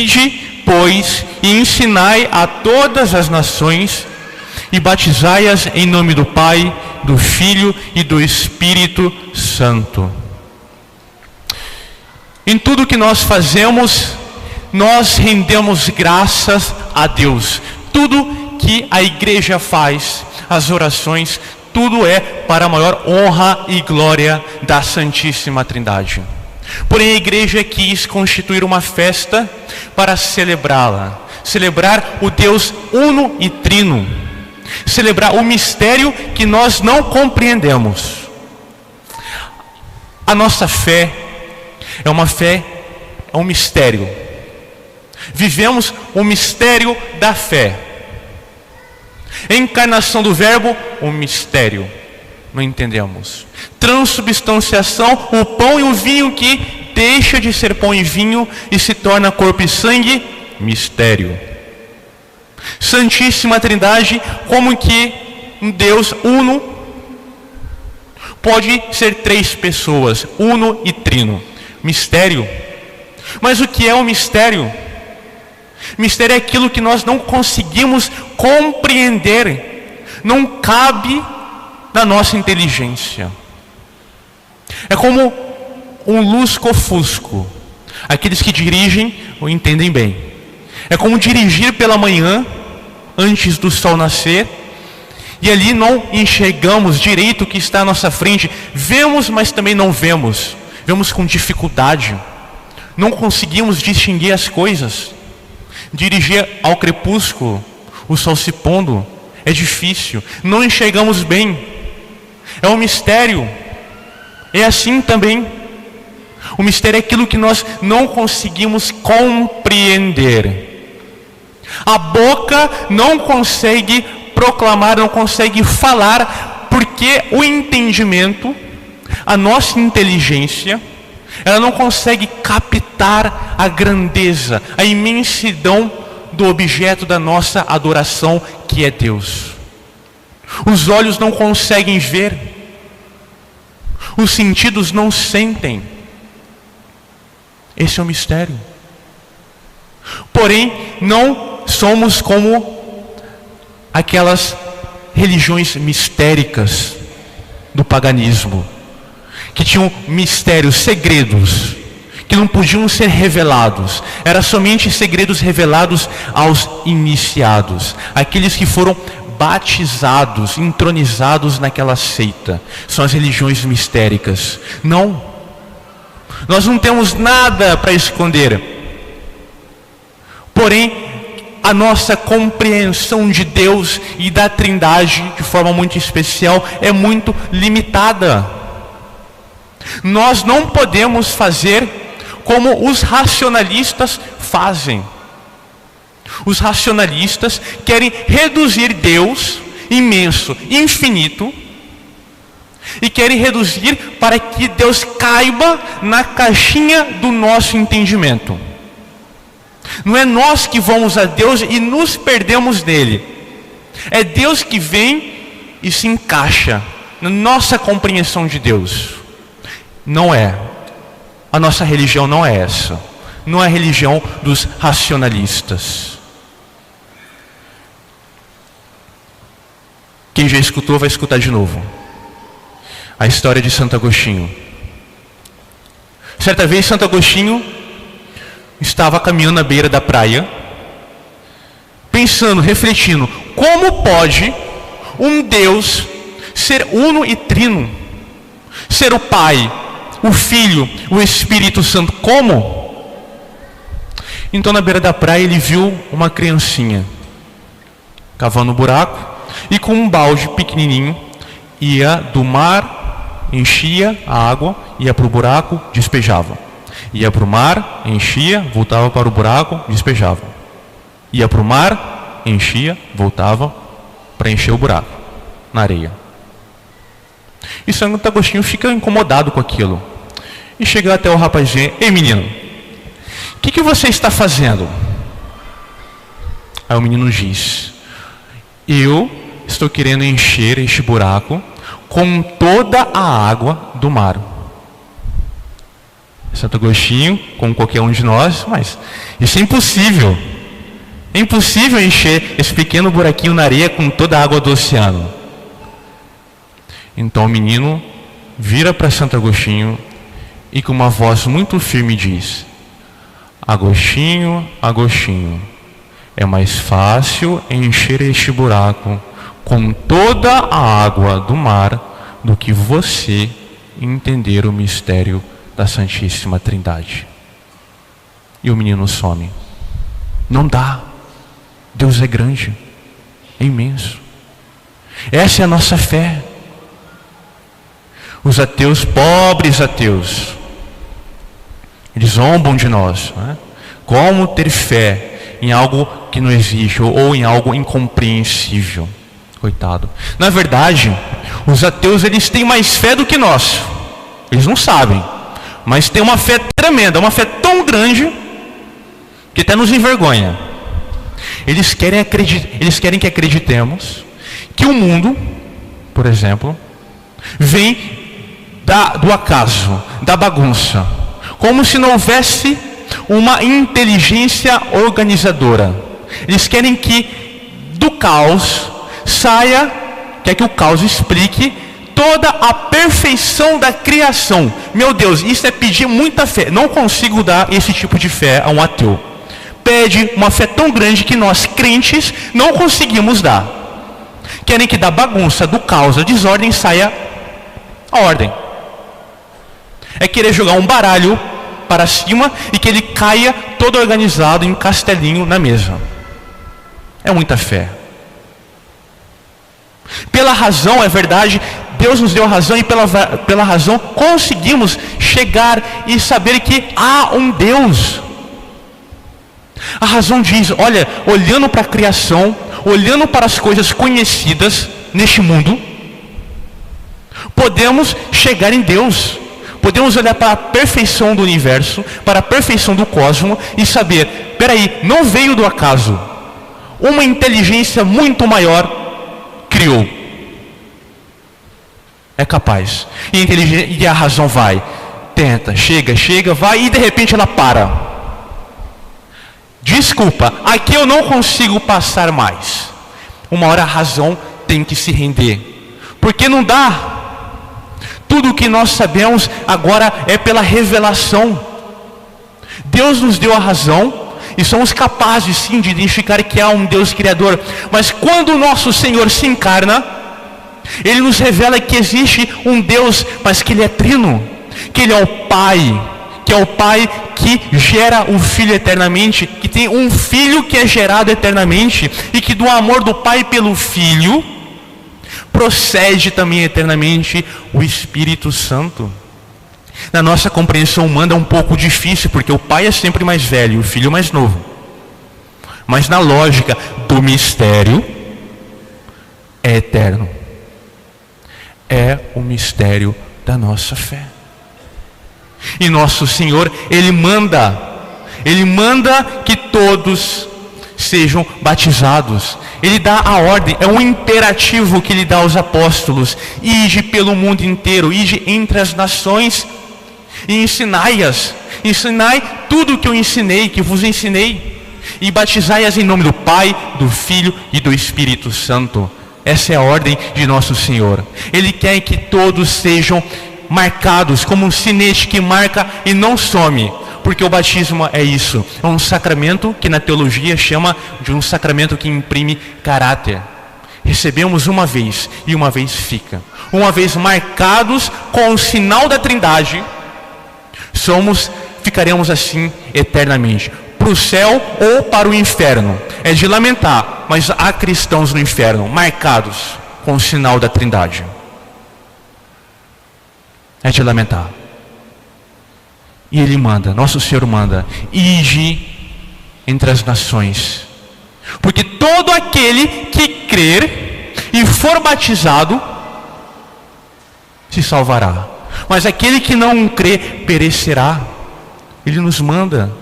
Ide, pois, e ensinai a todas as nações, e batizai-as em nome do Pai, do Filho e do Espírito Santo. Em tudo que nós fazemos, nós rendemos graças a Deus. Tudo que a igreja faz, as orações, tudo é para a maior honra e glória da Santíssima Trindade. Porém, a igreja quis constituir uma festa para celebrá-la, celebrar o Deus uno e trino, celebrar o mistério que nós não compreendemos. A nossa fé é um mistério. Vivemos o mistério da fé. Encarnação do Verbo, um mistério. Não entendemos. Transubstanciação, o pão e o vinho que deixa de ser pão e vinho e se torna corpo e sangue, mistério. Santíssima Trindade, como que um Deus uno pode ser três pessoas, uno e trino. Mistério. Mas o que é um mistério? Mistério é aquilo que nós não conseguimos compreender, não cabe na nossa inteligência. É como um lusco-fusco. Aqueles que dirigem o entendem bem. É como dirigir pela manhã, antes do sol nascer, e ali não enxergamos direito o que está à nossa frente. Vemos, mas também não vemos. Vemos com dificuldade. Não conseguimos distinguir as coisas. Dirigir ao crepúsculo, o sol se pondo, é difícil. Não enxergamos bem. É um mistério. É assim também. O mistério é aquilo que nós não conseguimos compreender. A boca não consegue proclamar, não consegue falar, porque o entendimento, a nossa inteligência, ela não consegue captar a grandeza, a imensidão do objeto da nossa adoração, que é Deus. Os olhos não conseguem ver, os sentidos não sentem. Esse é o mistério. Porém, não somos como aquelas religiões mistéricas do paganismo, que tinham mistérios, segredos, que não podiam ser revelados. Eram somente segredos revelados aos iniciados, aqueles que foram batizados, entronizados naquela seita. São as religiões mistéricas. Não, nós não temos nada para esconder. Porém, a nossa compreensão de Deus e da Trindade, de forma muito especial, é muito limitada. Nós não podemos fazer como os racionalistas fazem. Os racionalistas querem reduzir Deus imenso, infinito, e querem reduzir para que Deus caiba na caixinha do nosso entendimento. Não é nós que vamos a Deus e nos perdemos nele. É Deus que vem e se encaixa na nossa compreensão de Deus. Não é. A nossa religião não é essa. Não é a religião dos racionalistas. Quem já escutou vai escutar de novo. A história de Santo Agostinho. Certa vez Santo Agostinho estava caminhando à beira da praia, pensando, refletindo, como pode um Deus ser uno e trino, ser o Pai, o Filho, o Espírito Santo? Como? Então, na beira da praia, ele viu uma criancinha cavando um buraco e com um balde pequenininho ia do mar, enchia a água, ia para o buraco, despejava. Ia para o mar, enchia, voltava para o buraco, despejava. Ia para o mar, enchia, voltava para encher o buraco na areia. E Santo Agostinho fica incomodado com aquilo. E chega até o rapazinho: ei menino, o que você está fazendo? Aí o menino diz: eu estou querendo encher este buraco com toda a água do mar. Santo Agostinho, como qualquer um de nós, mas isso é impossível. É impossível encher esse pequeno buraquinho na areia com toda a água do oceano. Então o menino vira para Santo Agostinho e com uma voz muito firme diz: Agostinho, Agostinho, é mais fácil encher este buraco com toda a água do mar do que você entender o mistério da Santíssima Trindade. E o menino some. Não dá. Deus é grande, é imenso. Essa é a nossa fé. Os ateus, pobres ateus, eles zombam de nós, né? Como ter fé em algo que não existe ou em algo incompreensível? Coitado. Na verdade, os ateus, eles têm mais fé do que nós. Eles não sabem, mas têm uma fé tremenda, uma fé tão grande que até nos envergonha. Eles querem que acreditemos que o mundo, por exemplo, vem do acaso, da bagunça, como se não houvesse uma inteligência organizadora. Eles querem que do caos quer que o caos explique toda a perfeição da criação. Meu Deus, isso é pedir muita fé. Não consigo dar esse tipo de fé a um ateu. Pede uma fé tão grande que nós, crentes, não conseguimos dar. Querem que da bagunça, do caos, da desordem saia a ordem. É querer jogar um baralho para cima e que ele caia todo organizado em um castelinho na mesa. É muita fé. Pela razão, é verdade, Deus nos deu a razão e pela razão conseguimos chegar e saber que há um Deus. A razão diz, olha, olhando para a criação, olhando para as coisas conhecidas neste mundo, podemos chegar em Deus. Podemos olhar para a perfeição do universo, para a perfeição do cosmos e saber, peraí, não veio do acaso. Uma inteligência muito maior criou. É capaz. E a razão vai, tenta, chega, vai e de repente ela para. Desculpa, aqui eu não consigo passar mais. Uma hora a razão tem que se render. Porque não dá. Tudo o que nós sabemos agora é pela revelação. Deus nos deu a razão e somos capazes sim de identificar que há um Deus Criador. Mas quando o nosso Senhor se encarna, Ele nos revela que existe um Deus, mas que Ele é trino, que Ele é o Pai, que é o Pai que gera o Filho eternamente, que tem um Filho que é gerado eternamente e que do amor do Pai pelo Filho procede também eternamente o Espírito Santo. Na nossa compreensão humana é um pouco difícil, porque o Pai é sempre mais velho e o Filho mais novo. Mas na lógica do mistério, é eterno. É o mistério da nossa fé. E nosso Senhor, Ele manda que todos sejam batizados. Ele dá a ordem, é um imperativo que Ele dá aos apóstolos: ide pelo mundo inteiro, ide entre as nações e ensinai-as. Ensinai tudo o que eu ensinei, que vos ensinei, e batizai-as em nome do Pai, do Filho e do Espírito Santo. Essa é a ordem de nosso Senhor. Ele quer que todos sejam marcados como um sinete que marca e não some. Porque o batismo é isso, é um sacramento que na teologia chama de um sacramento que imprime caráter. Recebemos uma vez e uma vez fica. Uma vez marcados com o sinal da Trindade, ficaremos assim eternamente, para o céu ou para o inferno. É de lamentar, mas há cristãos no inferno marcados com o sinal da Trindade. É de lamentar. E Ele manda, nosso Senhor manda: ide entre as nações. Porque todo aquele que crer e for batizado se salvará. Mas aquele que não crer perecerá. Ele nos manda.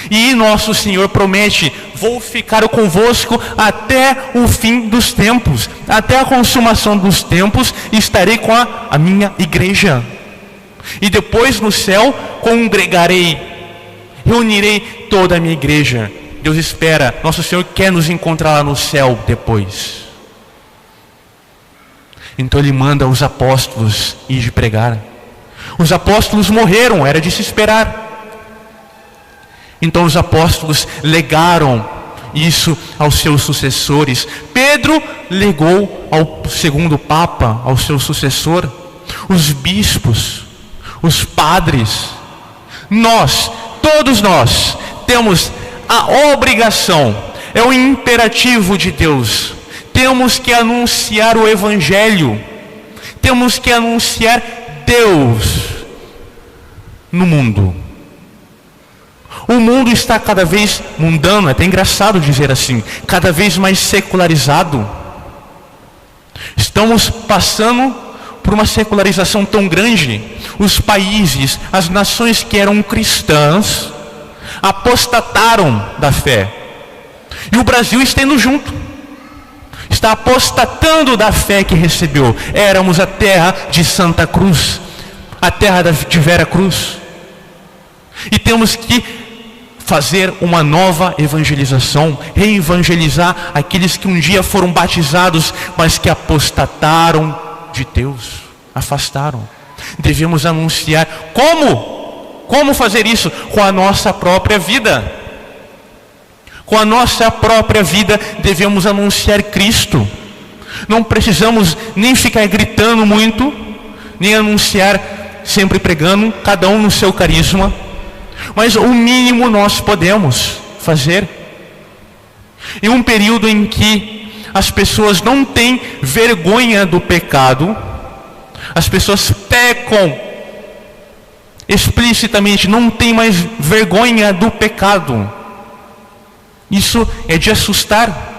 E nosso Senhor promete: vou ficar convosco até o fim dos tempos. Até a consumação dos tempos estarei com a minha igreja. E depois no céu congregarei, reunirei toda a minha igreja. Deus espera, nosso Senhor quer nos encontrar lá no céu depois. Então Ele manda os apóstolos ir de pregar. Os apóstolos morreram, era de se esperar. Então os apóstolos legaram isso aos seus sucessores. Pedro legou ao segundo Papa, ao seu sucessor, os bispos, os padres. Nós, todos nós, temos a obrigação, é o imperativo de Deus. Temos que anunciar o Evangelho. Temos que anunciar Deus no mundo. O mundo está cada vez mundano, é até engraçado dizer assim, cada vez mais secularizado. Estamos passando por uma secularização tão grande. Os países, as nações que eram cristãs, apostataram da fé. E o Brasil está indo junto. Está apostatando da fé que recebeu. Éramos a terra de Santa Cruz, a terra de Vera Cruz. E temos que fazer uma nova evangelização, reevangelizar aqueles que um dia foram batizados, mas que apostataram de Deus, afastaram. Devemos anunciar. Como fazer isso? Com a nossa própria vida. Com a nossa própria vida devemos anunciar Cristo. Não precisamos nem ficar gritando muito, nem anunciar sempre pregando, cada um no seu carisma. Mas o mínimo nós podemos fazer. Em um período em que as pessoas não têm vergonha do pecado, as pessoas pecam explicitamente, não tem mais vergonha do pecado. Isso é de assustar.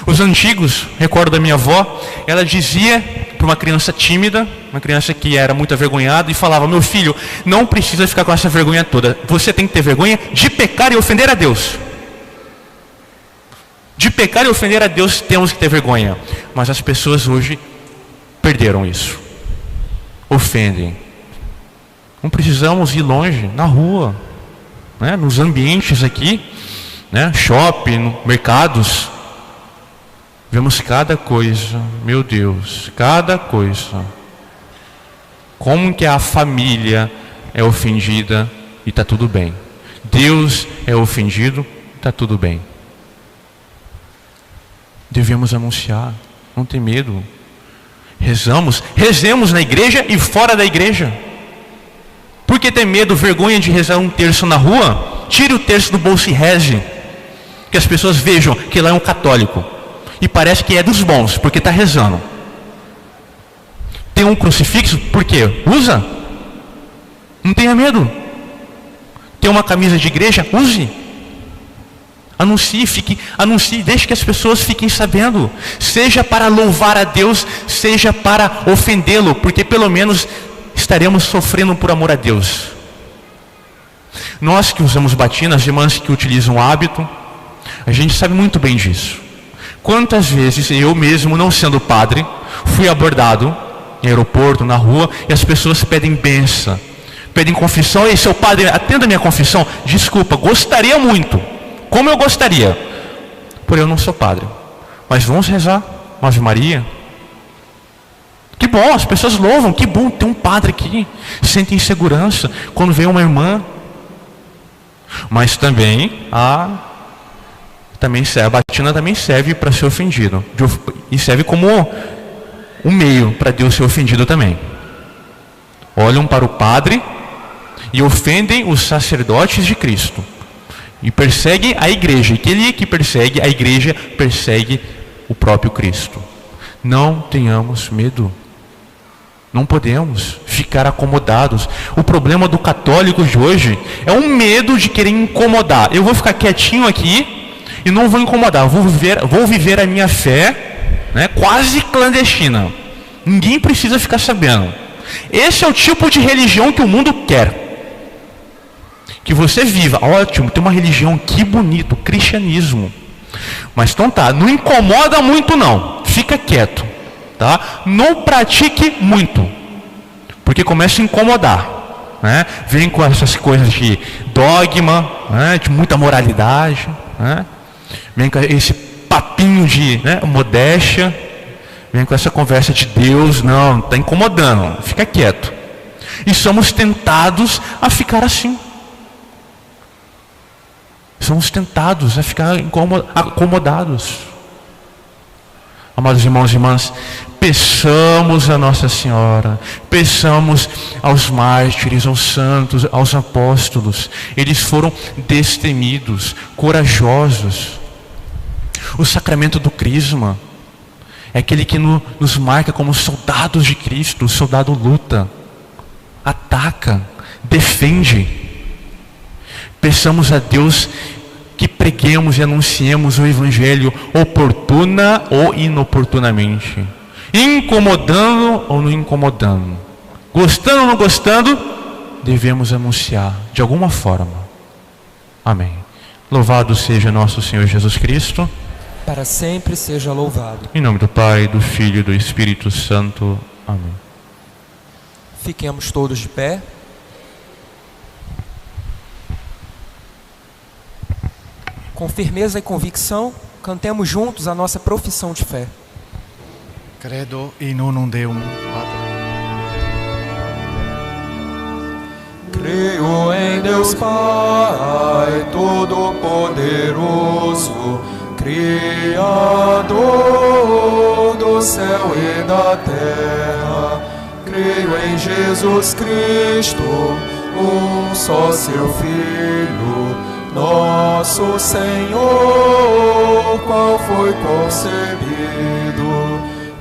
Os antigos, recordo da minha avó, ela dizia para uma criança tímida, uma criança que era muito avergonhada, e falava: meu filho, não precisa ficar com essa vergonha toda, você tem que ter vergonha de pecar e ofender a Deus. De pecar e ofender a Deus temos que ter vergonha. Mas as pessoas hoje perderam isso, ofendem. Não precisamos ir longe, na rua, né? Nos ambientes aqui, né? Shopping, mercados, vemos cada coisa, meu Deus, cada coisa. Como que a família é ofendida e está tudo bem. Deus é ofendido e está tudo bem. Devemos anunciar, não tem medo. Rezemos na igreja e fora da igreja. Por que ter medo, vergonha de rezar um terço na rua? Tire o terço do bolso e reze. Que as pessoas vejam que lá é um católico. E parece que é dos bons, porque está rezando. Tem um crucifixo, por quê? Usa. Não tenha medo. Tem uma camisa de igreja? Use. Anuncie, deixe que as pessoas fiquem sabendo. Seja para louvar a Deus, seja para ofendê-lo, porque pelo menos estaremos sofrendo por amor a Deus. Nós que usamos batina, as irmãs que utilizam o hábito, a gente sabe muito bem disso. Quantas vezes eu mesmo, não sendo padre, fui abordado em aeroporto, na rua, e as pessoas pedem bênção, pedem confissão. Ei, seu padre, atenda a minha confissão. Desculpa, gostaria muito, como eu gostaria, porém eu não sou padre. Mas vamos rezar uma Ave Maria. Que bom, as pessoas louvam, que bom ter um padre aqui, sentem segurança quando vem uma irmã. Mas também a batina também serve para ser ofendido, e serve como um meio para Deus ser ofendido também. Olham para o padre e ofendem os sacerdotes de Cristo, e perseguem a igreja, e aquele que persegue a igreja persegue o próprio Cristo. Não tenhamos medo. Não podemos ficar acomodados. O problema do católico de hoje é um medo de querer incomodar. Eu vou ficar quietinho aqui e não vou incomodar. Vou viver a minha fé, né, quase clandestina. Ninguém precisa ficar sabendo. Esse é o tipo de religião que o mundo quer. Que você viva. Ótimo, tem uma religião, que bonito, cristianismo. Mas então tá, não incomoda muito não. Fica quieto. Tá? Não pratique muito, porque começa a incomodar. né? Vem com essas coisas de dogma, né? De muita moralidade, né? Vem com esse papinho de, né, modéstia, vem com essa conversa de Deus, não, está incomodando, fica quieto. E somos tentados a ficar assim. Somos tentados a ficar acomodados. Amados irmãos e irmãs, peçamos a Nossa Senhora, peçamos aos mártires, aos santos, aos apóstolos. Eles foram destemidos, corajosos. O sacramento do crisma é aquele que nos marca como soldados de Cristo. O soldado luta, ataca, defende. Peçamos a Deus que preguemos e anunciemos o Evangelho oportuna ou inoportunamente, incomodando ou não incomodando, gostando ou não gostando, devemos anunciar de alguma forma. Amém. Louvado seja nosso Senhor Jesus Cristo. Para sempre seja louvado. Em nome do Pai, do Filho e do Espírito Santo. Amém. Fiquemos todos de pé. Com firmeza e convicção, cantemos juntos a nossa profissão de fé. Credo in unum Deum, Pater. Creio em Deus Pai, Todo-Poderoso, Criador do céu e da terra. Creio em Jesus Cristo, um só seu Filho, nosso Senhor, qual foi concebido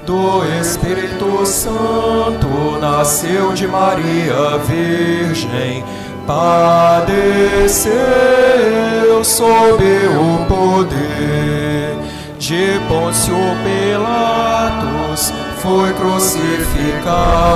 do Espírito Santo, nasceu de Maria Virgem, padeceu sob o poder de Pôncio Pilatos, foi crucificado.